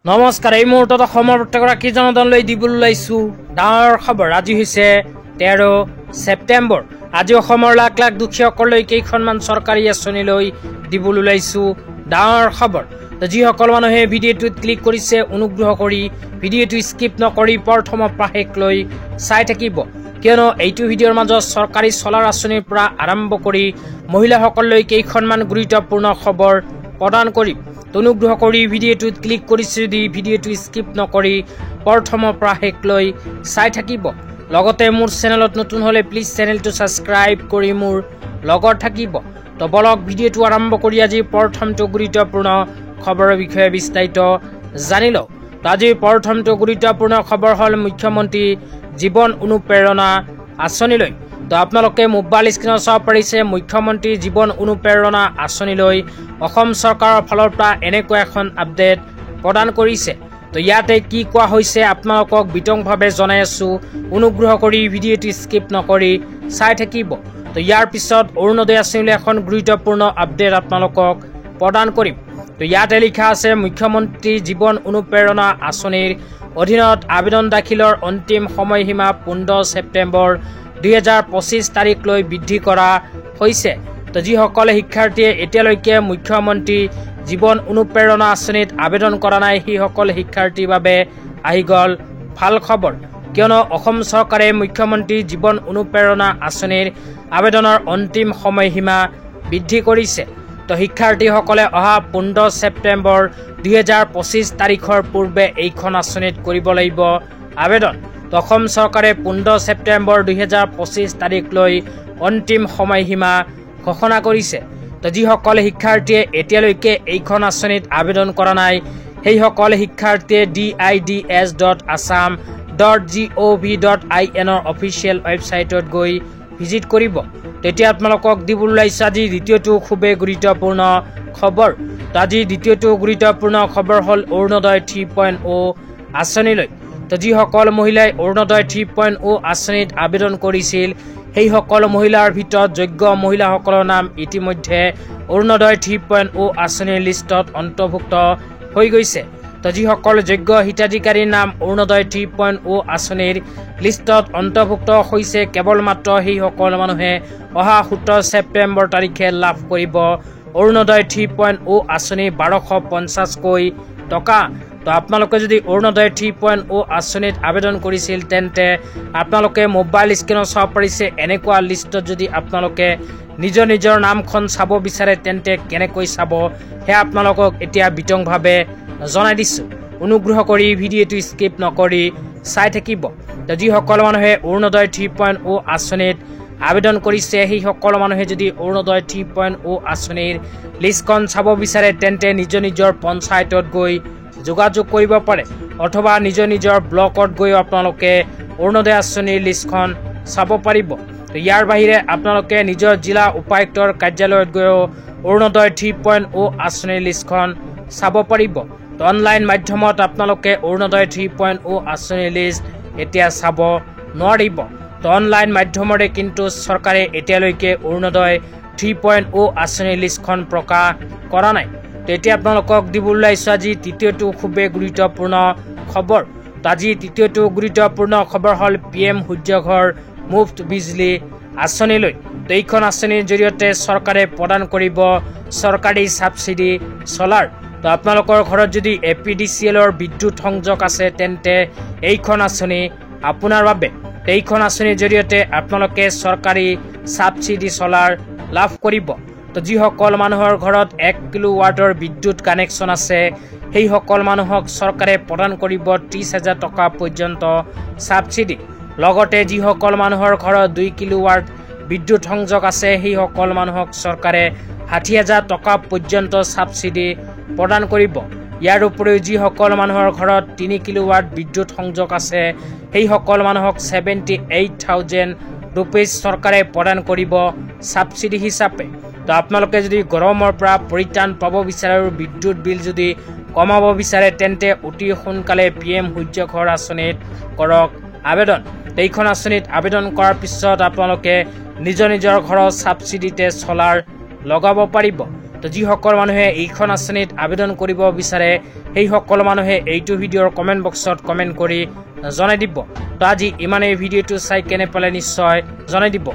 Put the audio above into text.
নমস্কাৰ। এই মুহূৰ্তত অসমৰ প্ৰত্যেকগৰাকী জনতালৈ দিবলৈ ওলাইছো ডাঙৰ খবৰ। আজি হৈছে 13 ছেপ্টেম্বৰ। আজি অসমৰ লাখ লাখ দুখীয়াসকললৈ কেইখনমান চৰকাৰী আঁচনিলৈ দিবলৈ ওলাইছো ডাঙৰ খবৰ। যিসকল মানুহে ভিডিঅ'টোত ক্লিক কৰিছে অনুগ্ৰহ কৰি ভিডিঅ'টো স্কিপ নকৰি প্ৰথমৰ পৰা শেষলৈ চাই থাকিব, কিয়নো এইটো ভিডিঅ'ৰ মাজত চৰকাৰী চলাৰ আঁচনিৰ পৰা আৰম্ভ কৰি মহিলাসকললৈ কেইখনমান গুৰুত্বপূৰ্ণ খবৰ প্ৰদান কৰিম। অনুগ্ৰহ কৰি ভিডিঅ'টোত ক্লিক কৰিছে যদি ভিডিঅ'টো স্কিপ নকৰি প্ৰথমৰ পৰা শেষলৈ চাই থাকিব। লগতে মোৰ চেনেলত নতুন হ'লে প্লিজ চেনেলটো ছাবস্ক্ৰাইব কৰি মোৰ লগত থাকিব। তো বলক ভিডিঅ'টো আৰম্ভ কৰি আজি প্ৰথমটো গুৰুত্বপূৰ্ণ খবৰৰ বিষয়ে বিস্তাৰিত জানি লওঁ। তো আজিৰ প্ৰথমটো গুৰুত্বপূৰ্ণ খবৰ হ'ল মুখ্যমন্ত্ৰী জীৱন অনুপ্ৰেৰণা আঁচনিলৈ। তো আপোনালোকে মোবাইল স্ক্ৰীনত চাব পাৰিছে মুখ্যমন্ত্ৰী জীৱন অনুপ্ৰেৰণা আঁচনিলৈ অসম চৰকাৰৰ ফালৰ পৰা এনেকুৱা এখন আপডেট প্ৰদান কৰিছে। তো ইয়াতে কি কোৱা হৈছে আপোনালোকক বিতংভাৱে জনাই আছো, অনুগ্ৰহ কৰি ভিডিঅ'টো স্কিপ নকৰি চাই থাকিব। তো ইয়াৰ পিছত অৰুণোদয় আঁচনিলৈ এখন গুৰুত্বপূৰ্ণ আপডেট আপোনালোকক প্ৰদান কৰিম। তো ইয়াতে লিখা আছে মুখ্যমন্ত্ৰী জীৱন অনুপ্ৰেৰণা আঁচনিৰ অধীনত আবেদন দাখিলৰ অন্তিম সময়সীমা 15 ছেপ্টেম্বৰ 2025 তাৰিখলৈ বৃদ্ধি কৰা হৈছে। তো যিসকলে শিক্ষাৰ্থীয়ে এতিয়ালৈকে মুখ্যমন্ত্ৰী জীৱন অনুপ্ৰেৰণা আঁচনিত আবেদন কৰা নাই সেইসকল শিক্ষাৰ্থীৰ বাবে আহি গ'ল ভাল খবৰ, কিয়নো অসম চৰকাৰে মুখ্যমন্ত্ৰী জীৱন অনুপ্ৰেৰণা আঁচনিৰ আবেদনৰ অন্তিম সময়সীমা বৃদ্ধি কৰিছে। তো শিক্ষাৰ্থীসকলে অহা 15 ছেপ্টেম্বৰ 2025 তাৰিখৰ পূৰ্বে এইখন আঁচনিত কৰিব লাগিব আবেদন। তো অসম চৰকাৰে 15 ছেপ্টেম্বৰ 2025 তাৰিখলৈ অন্তিম সময়সীমা ঘোষণা কৰিছে। তো যিসকলে শিক্ষাৰ্থীয়ে এতিয়ালৈকে এইখন আঁচনিত আবেদন কৰা নাই সেইসকলে শিক্ষাৰ্থীয়ে dids.assam.gov.in অফিচিয়েল ৱেবছাইটত গৈ ভিজিট কৰিব। তেতিয়া আপোনালোকক দিবলৈ ওলাইছে আজি দ্বিতীয়টো খুবেই গুৰুত্বপূৰ্ণ খবৰ। তো আজি দ্বিতীয়টো গুৰুত্বপূৰ্ণ খবৰ হ'ল অৰুণোদয় 3.0 আঁচনিলৈ। তো যিসকল মহিলাই অৰুণোদয় 3.0 আঁচনিত আবেদন কৰিছিল সেইসকল মহিলাৰ ভিতৰত যোগ্য মহিলাসকলৰ নাম ইতিমধ্যে অৰুণোদয় 3.0 আঁচনিৰ লিষ্টত অন্তৰ্ভুক্ত হৈ গৈছে। তো যিসকল যোগ্য হিতাধিকাৰীৰ নাম অৰুণোদয় 3.0 আঁচনিৰ লিষ্টত অন্তৰ্ভুক্ত হৈছে কেৱল মাত্ৰ সেইসকল মানুহে অহা 17 ছেপ্টেম্বৰ তাৰিখে লাভ কৰিব অৰুণোদয় 3.0 আঁচনি 1250কৈ টকা। তো আপোনালোকে যদি অৰুণোদয় 3.0 আঁচনিত আবেদন কৰিছিল তেন্তে আপোনালোকে মোবাইল স্ক্ৰীনত চাব পাৰিছে এনেকুৱা লিষ্টত যদি আপোনালোকে নিজৰ নিজৰ নামখন চাব বিচাৰে তেন্তে কেনেকৈ চাব সেয়া আপোনালোকক এতিয়া বিতংভাৱে জনাই দিছোঁ। অনুগ্ৰহ কৰি ভিডিঅ'টো স্কিপ নকৰি চাই থাকিব। তো যিসকল মানুহে অৰুণোদয় 3.0 আঁচনিত আবেদন কৰিছে সেইসকল মানুহে যদি অৰুণোদয় 3.0 আঁচনিৰ লিষ্টখন চাব বিচাৰে তেন্তে নিজৰ নিজৰ পঞ্চায়তত গৈ যোগাযোগ কৰিব পাৰে, অথবা নিজৰ নিজৰ ব্লকত গৈ আপোনালোকে অৰুণোদয় আঁচনিৰ লিষ্টখন চাব পাৰিব। তো ইয়াৰ বাহিৰে আপোনালোকে নিজৰ জিলা উপায়ুক্তৰ কাৰ্যালয়ত গৈও অৰুণোদয় 3.0 আঁচনিৰ লিষ্টখন চাব পাৰিব। তো অনলাইন মাধ্যমত আপোনালোকে অৰুণোদয় 3.0 আঁচনিৰ লিষ্ট এতিয়া চাব নোৱাৰিব। তো অনলাইন মাধ্যমৰে কিন্তু চৰকাৰে এতিয়ালৈকে অৰুণোদয় 3.0 আঁচনিৰ লিষ্টখন প্ৰকাশ কৰা নাই। তো এতিয়া আপোনালোকক দিবলৈ ওলাইছোঁ আজি তৃতীয়টো খুবেই গুৰুত্বপূৰ্ণ খবৰ। তো আজি তৃতীয়টো গুৰুত্বপূৰ্ণ খবৰ হ'ল PM সূৰ্যঘৰ মুফ্ত বিজলী আঁচনিলৈ। তো এইখন আঁচনিৰ জৰিয়তে চৰকাৰে প্ৰদান কৰিব চৰকাৰী ছাবচিডি চলাৰ। তো আপোনালোকৰ ঘৰত যদি APDCLৰ বিদ্যুৎ সংযোগ আছে তেন্তে এইখন আঁচনি আপোনাৰ বাবে। এইখন আঁচনিৰ জৰিয়তে আপোনালোকে চৰকাৰী ছাবচিডি চলাৰ লাভ কৰিব। তো যিসকল মানুহৰ ঘৰত 1 কিলোৱাটৰ বিদ্যুৎ কানেকশ্যন আছে সেইসকল মানুহক চৰকাৰে প্ৰদান কৰিব 30,000 টকা পৰ্যন্ত ছাবচিডি। লগতে যিসকল মানুহৰ ঘৰত 2 কিলোৱাট বিদ্যুৎ সংযোগ আছে সেইসকল মানুহক চৰকাৰে 60,000 টকা পৰ্যন্ত ছাবচিডি প্ৰদান কৰিব। ইয়াৰ উপৰিও যিসকল মানুহৰ ঘৰত 3 কিলোৱাট বিদ্যুৎ সংযোগ আছে সেইসকল মানুহক 78,000 ৰুপিজ চৰকাৰে প্ৰদান কৰিব ছাবচিডি হিচাপে। তো আপোনালোকে যদি গৰমৰ পৰা পৰিত্ৰাণ পাব বিচাৰে আৰু বিদ্যুৎ বিল যদি কমাব বিচাৰে তেন্তে অতি সোনকালে PM সূৰ্যঘৰ আঁচনিত কৰক আবেদন। এইখন আঁচনিত আবেদন কৰাৰ পিছত আপোনালোকে নিজৰ নিজৰ ঘৰত ছাবচিডিতে চলাৰ লগাব পাৰিব। তো যিসকল মানুহে এইখন আঁচনিত আবেদন কৰিব বিচাৰে সেই সকল মানুহে এইটো ভিডিঅ'ৰ কমেণ্ট বক্সত কমেণ্ট কৰি জনাই দিব। তো আজি ইমানেই, ভিডিঅ'টো চাই কেনে পালে নিশ্চয় জনাই দিব।